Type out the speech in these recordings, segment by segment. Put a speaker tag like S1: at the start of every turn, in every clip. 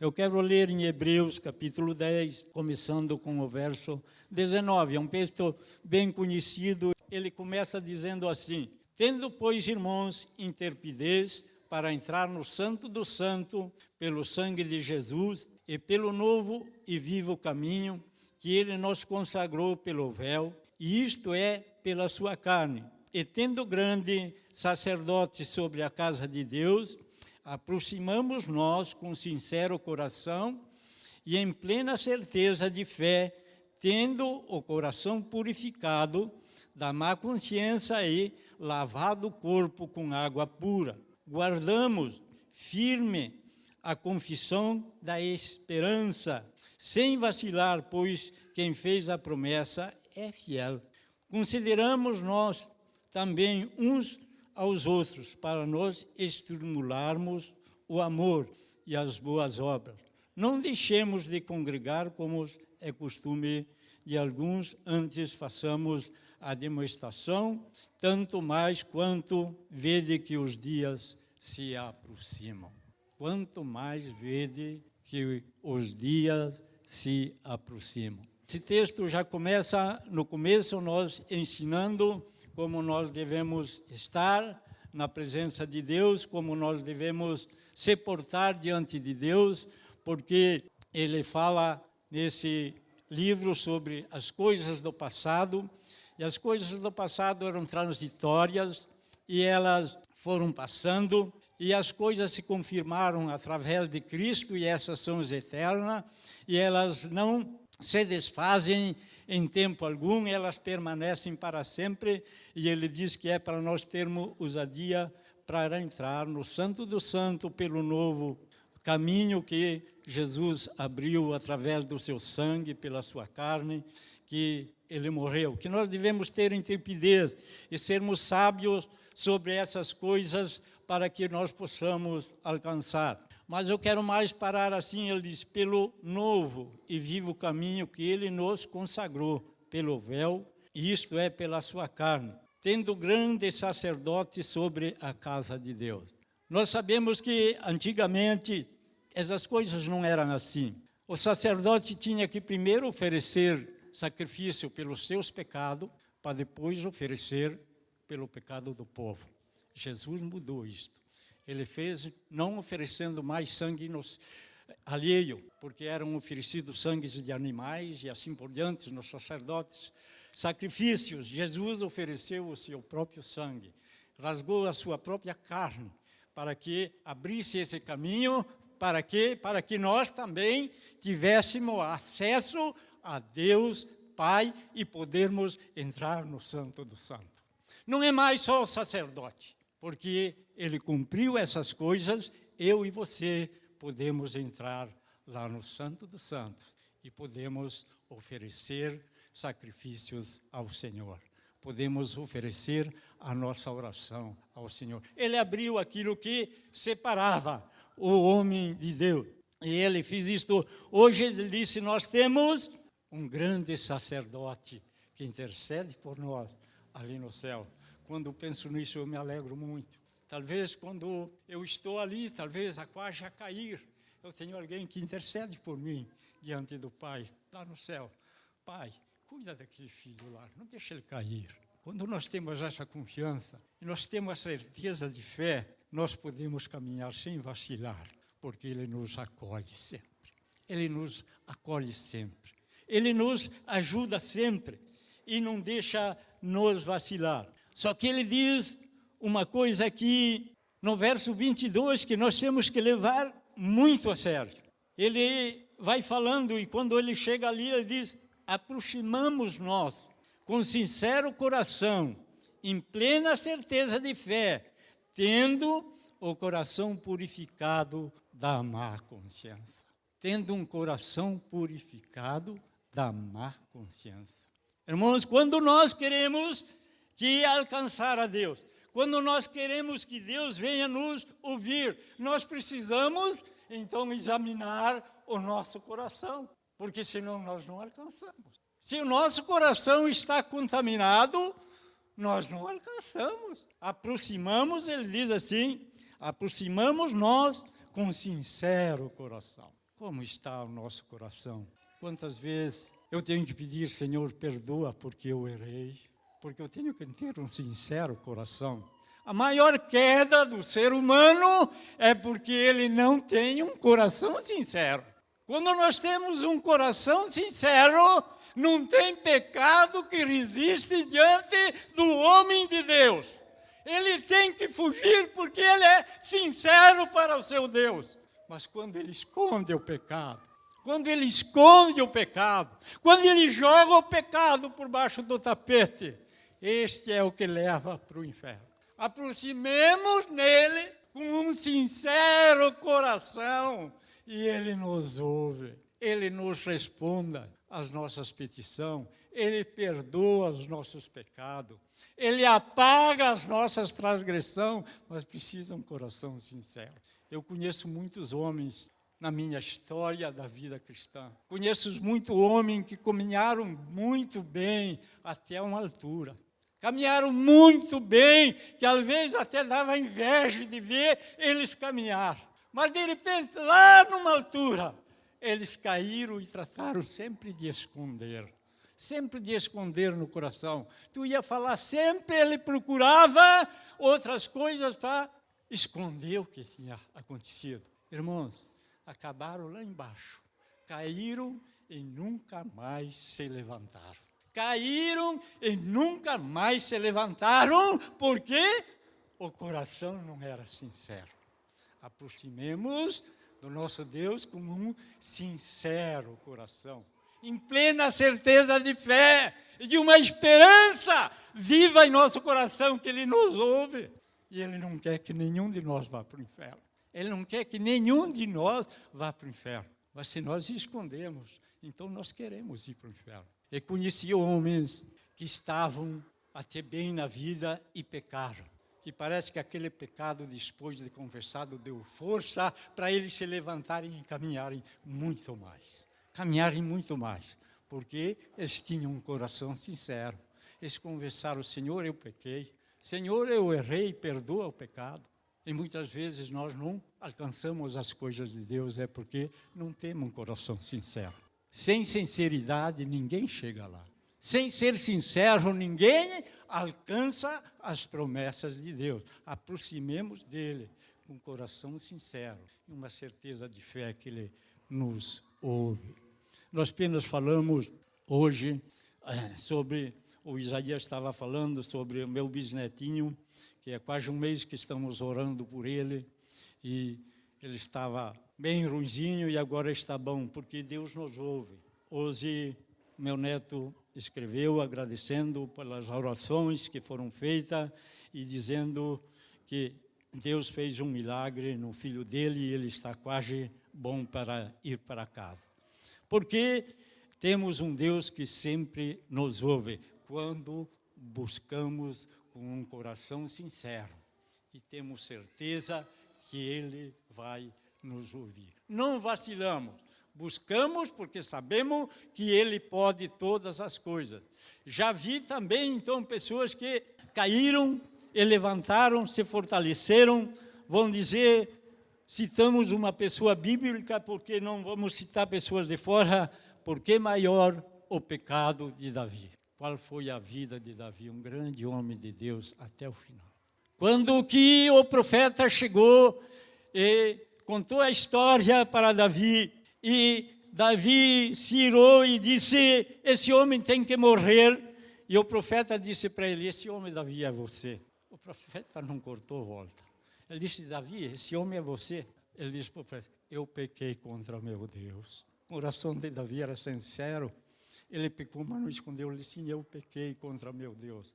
S1: Eu quero ler em Hebreus, capítulo 10, começando com o verso 19. É um texto bem conhecido. Ele começa dizendo assim: tendo, pois, irmãos, intrepidez para entrar no Santo do Santo, pelo sangue de Jesus e pelo novo e vivo caminho que ele nos consagrou pelo véu, e isto é, pela sua carne. E tendo grande sacerdote sobre a casa de Deus, aproximamos nós com sincero coração e em plena certeza de fé, tendo o coração purificado da má consciência e lavado o corpo com água pura. Guardamos firme a confissão da esperança, sem vacilar, pois quem fez a promessa é fiel. Consideramos nós também uns aos outros, para nós estimularmos o amor e as boas obras. Não deixemos de congregar, como é costume de alguns, antes façamos a demonstração, tanto mais quanto vede que os dias se aproximam. Quanto mais vede que os dias se aproximam. Esse texto já começa, no começo, nós ensinando como nós devemos estar na presença de Deus, como nós devemos se portar diante de Deus, porque ele fala nesse livro sobre as coisas do passado, e as coisas do passado eram transitórias, e elas foram passando, e as coisas se confirmaram através de Cristo, e essas são as eternas, e elas não se desfazem em tempo algum, elas permanecem para sempre, e ele diz que é para nós termos ousadia para entrar no Santo do Santo pelo novo caminho que Jesus abriu através do seu sangue, pela sua carne, que ele morreu, que nós devemos ter intrepidez e sermos sábios sobre essas coisas para que nós possamos alcançar. Mas eu quero mais parar assim, ele diz, pelo novo e vivo caminho que ele nos consagrou, pelo véu, e isto é, pela sua carne, tendo grande sacerdote sobre a casa de Deus. Nós sabemos que, antigamente, essas coisas não eram assim. O sacerdote tinha que primeiro oferecer sacrifício pelos seus pecados, para depois oferecer pelo pecado do povo. Jesus mudou isto. Ele fez, não oferecendo mais sangue alheio, porque eram oferecidos sangues de animais e assim por diante, nos sacerdotes. Sacrifícios, Jesus ofereceu o seu próprio sangue, rasgou a sua própria carne, para que abrisse esse caminho, para que nós também tivéssemos acesso a Deus Pai e podermos entrar no Santo do Santo. Não é mais só o sacerdote, porque ele cumpriu essas coisas, eu e você podemos entrar lá no Santo dos Santos e podemos oferecer sacrifícios ao Senhor. Podemos oferecer a nossa oração ao Senhor. Ele abriu aquilo que separava o homem de Deus. E ele fez isto. Hoje ele disse, nós temos um grande sacerdote que intercede por nós ali no céu. Quando penso nisso, eu me alegro muito. Talvez quando eu estou ali, talvez a quase a cair, eu tenho alguém que intercede por mim diante do Pai, lá no céu. Pai, cuida daquele filho lá, não deixa ele cair. Quando nós temos essa confiança, e nós temos a certeza de fé, nós podemos caminhar sem vacilar, porque Ele nos acolhe sempre. Ele nos acolhe sempre. Ele nos ajuda sempre e não deixa nos vacilar. Só que Ele diz uma coisa aqui no verso 22 que nós temos que levar muito a sério. Ele vai falando e quando ele chega ali, ele diz, aproximamos nós com sincero coração, em plena certeza de fé, tendo o coração purificado da má consciência. Tendo um coração purificado da má consciência. Irmãos, quando nós queremos alcançar a Deus, quando nós queremos que Deus venha nos ouvir, nós precisamos, então, examinar o nosso coração, porque senão nós não alcançamos. Se o nosso coração está contaminado, nós não alcançamos. Aproximamos, ele diz assim, aproximamos nós com sincero coração. Como está o nosso coração? Quantas vezes eu tenho que pedir, Senhor, perdoa porque eu errei, porque eu tenho que ter um sincero coração. A maior queda do ser humano é porque ele não tem um coração sincero. Quando nós temos um coração sincero, não tem pecado que resiste diante do homem de Deus. Ele tem que fugir porque ele é sincero para o seu Deus. Mas quando ele esconde o pecado, quando ele joga o pecado por baixo do tapete, este é o que leva para o inferno. Aproximemos nele com um sincero coração e ele nos ouve, ele nos responde às nossas petições, ele perdoa os nossos pecados, ele apaga as nossas transgressões, mas precisa um coração sincero. Eu conheço muitos homens na minha história da vida cristã. Conheço muitos homens que caminharam muito bem até uma altura. Caminharam muito bem, que às vezes até dava inveja de ver eles caminhar. Mas de repente, lá numa altura, eles caíram e trataram sempre de esconder no coração. Tu ia falar sempre, ele procurava outras coisas para esconder o que tinha acontecido. Irmãos, acabaram lá embaixo, caíram e nunca mais se levantaram. Porque o coração não era sincero. Aproximemos do nosso Deus com um sincero coração, em plena certeza de fé e de uma esperança viva em nosso coração que Ele nos ouve. E Ele não quer que nenhum de nós vá para o inferno. Mas se nós escondemos, então nós queremos ir para o inferno. Eu conheci homens que estavam até bem na vida e pecaram. E parece que aquele pecado, depois de confessado, deu força para eles se levantarem e caminharem muito mais. Porque eles tinham um coração sincero. Eles confessaram, Senhor, eu pequei. Senhor, eu errei, perdoa o pecado. E muitas vezes nós não alcançamos as coisas de Deus, é porque não temos um coração sincero. Sem sinceridade, ninguém chega lá. Sem ser sincero, ninguém alcança as promessas de Deus. Aproximemos dele com um coração sincero e uma certeza de fé que ele nos ouve. Nós apenas falamos hoje sobre, o Isaías estava falando sobre o meu bisnetinho, que é quase um mês que estamos orando por ele, e ele estava bem ruinzinho e agora está bom, porque Deus nos ouve. Hoje, meu neto escreveu agradecendo pelas orações que foram feitas e dizendo que Deus fez um milagre no filho dele e ele está quase bom para ir para casa. Porque temos um Deus que sempre nos ouve quando buscamos com um coração sincero e temos certeza que Ele vai nos ouvir. Não vacilamos, buscamos porque sabemos que Ele pode todas as coisas. Já vi também, então, pessoas que caíram e levantaram, se fortaleceram, vão dizer, citamos uma pessoa bíblica, porque não vamos citar pessoas de fora, porque maior o pecado de Davi. Qual foi a vida de Davi? Um grande homem de Deus até o final. Quando que o profeta chegou e contou a história para Davi, e Davi se irou e disse, esse homem tem que morrer, e o profeta disse para ele, esse homem, Davi, é você. O profeta não cortou volta. Ele disse, Davi, esse homem é você. Ele disse para o profeta, eu pequei contra meu Deus. O coração de Davi era sincero. Ele pecou, mas não escondeu. Ele disse, sim, eu pequei contra meu Deus.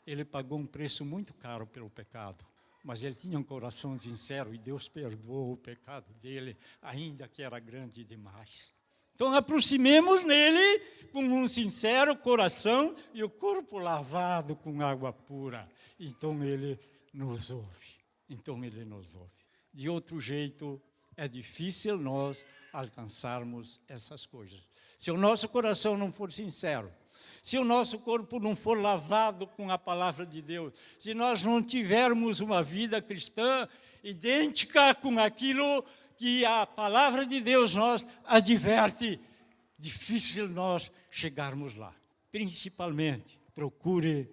S1: Ele pagou um preço muito caro pelo pecado. Mas ele tinha um coração sincero e Deus perdoou o pecado dele, ainda que era grande demais. Então, aproximemos nele com um sincero coração e o corpo lavado com água pura. Então, ele nos ouve. De outro jeito, é difícil nós alcançarmos essas coisas. Se o nosso coração não for sincero, se o nosso corpo não for lavado com a palavra de Deus, se nós não tivermos uma vida cristã idêntica com aquilo que a palavra de Deus nos adverte, difícil nós chegarmos lá. Principalmente, procure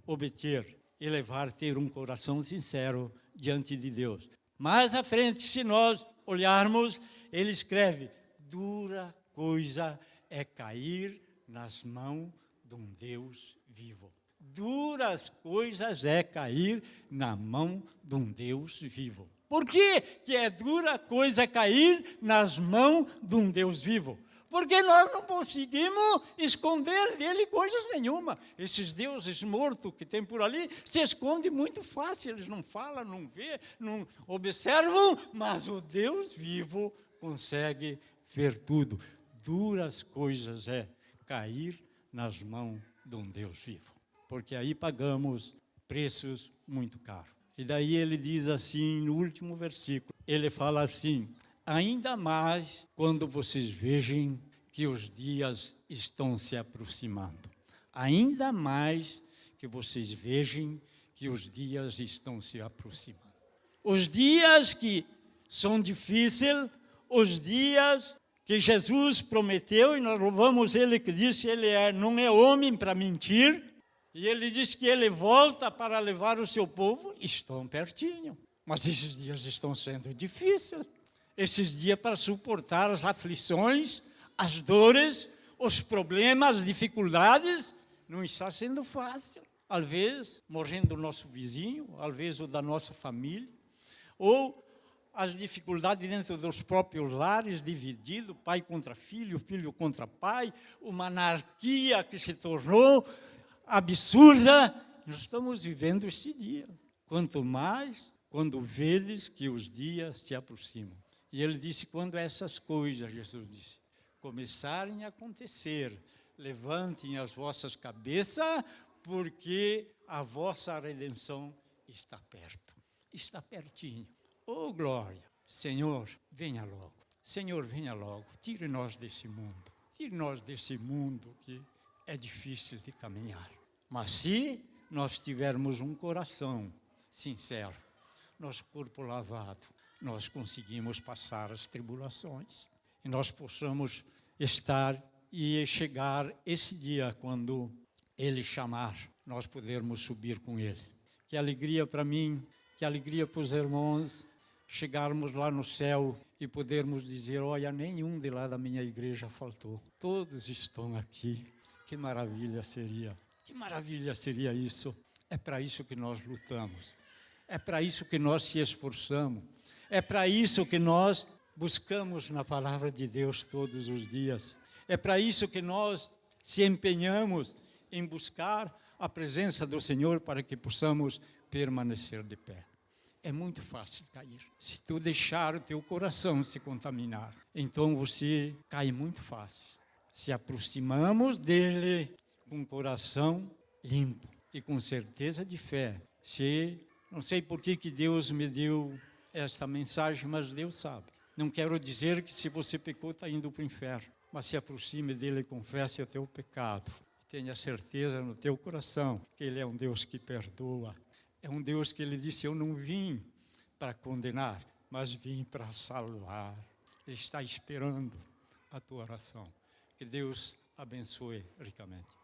S1: obter, elevar, ter um coração sincero diante de Deus. Mais à frente, se nós olharmos, ele escreve: dura coisa é cair nas mãos de um Deus vivo. Duras coisas é cair na mão de um Deus vivo. Por que é dura coisa cair nas mãos de um Deus vivo? Porque nós não conseguimos esconder dele coisas nenhuma. Esses deuses mortos que tem por ali se escondem muito fácil. Eles não falam, não vê, não observam, mas o Deus vivo consegue ver tudo. Duras coisas é cair nas mãos de um Deus vivo. Porque aí pagamos preços muito caros. E daí ele diz assim, no último versículo, ele fala assim: ainda mais quando vocês vejam que os dias estão se aproximando. Ainda mais que vocês vejam que os dias estão se aproximando. Os dias que são difíceis, os dias que Jesus prometeu, e nós louvamos ele que disse, não é homem para mentir, e ele diz que ele volta para levar o seu povo, estão pertinho. Mas esses dias estão sendo difíceis. Esses dias para suportar as aflições, as dores, os problemas, as dificuldades, não está sendo fácil. Às vezes, morrendo o nosso vizinho, às vezes o da nossa família, ou as dificuldades dentro dos próprios lares, dividido, pai contra filho, filho contra pai, uma anarquia que se tornou absurda. Nós estamos vivendo este dia. Quanto mais, quando vedes que os dias se aproximam. E ele disse, quando essas coisas, Jesus disse, começarem a acontecer, levantem as vossas cabeças, porque a vossa redenção está perto. Está pertinho. Oh, glória! Senhor, venha logo. Senhor, venha logo. Tire-nos desse mundo. Tire-nos desse mundo que é difícil de caminhar. Mas se nós tivermos um coração sincero, nosso corpo lavado, nós conseguimos passar as tribulações. E nós possamos estar e chegar esse dia, quando Ele chamar, nós podermos subir com Ele. Que alegria para mim, que alegria para os irmãos, chegarmos lá no céu e podermos dizer, olha, nenhum de lá da minha igreja faltou. Todos estão aqui. Que maravilha seria. Que maravilha seria isso. É para isso que nós lutamos. É para isso que nós se esforçamos. É para isso que nós buscamos na palavra de Deus todos os dias. É para isso que nós se empenhamos em buscar a presença do Senhor para que possamos permanecer de pé. É muito fácil cair. Se tu deixar o teu coração se contaminar, então você cai muito fácil. Se aproximamos dele com o coração limpo e com certeza de fé. Não sei por que Deus me deu esta mensagem, mas Deus sabe. Não quero dizer que se você pecou está indo para o inferno, mas se aproxime dele e confesse o teu pecado. Tenha certeza no teu coração que ele é um Deus que perdoa. É um Deus que ele disse, eu não vim para condenar, mas vim para salvar. Ele está esperando a tua oração. Que Deus abençoe ricamente.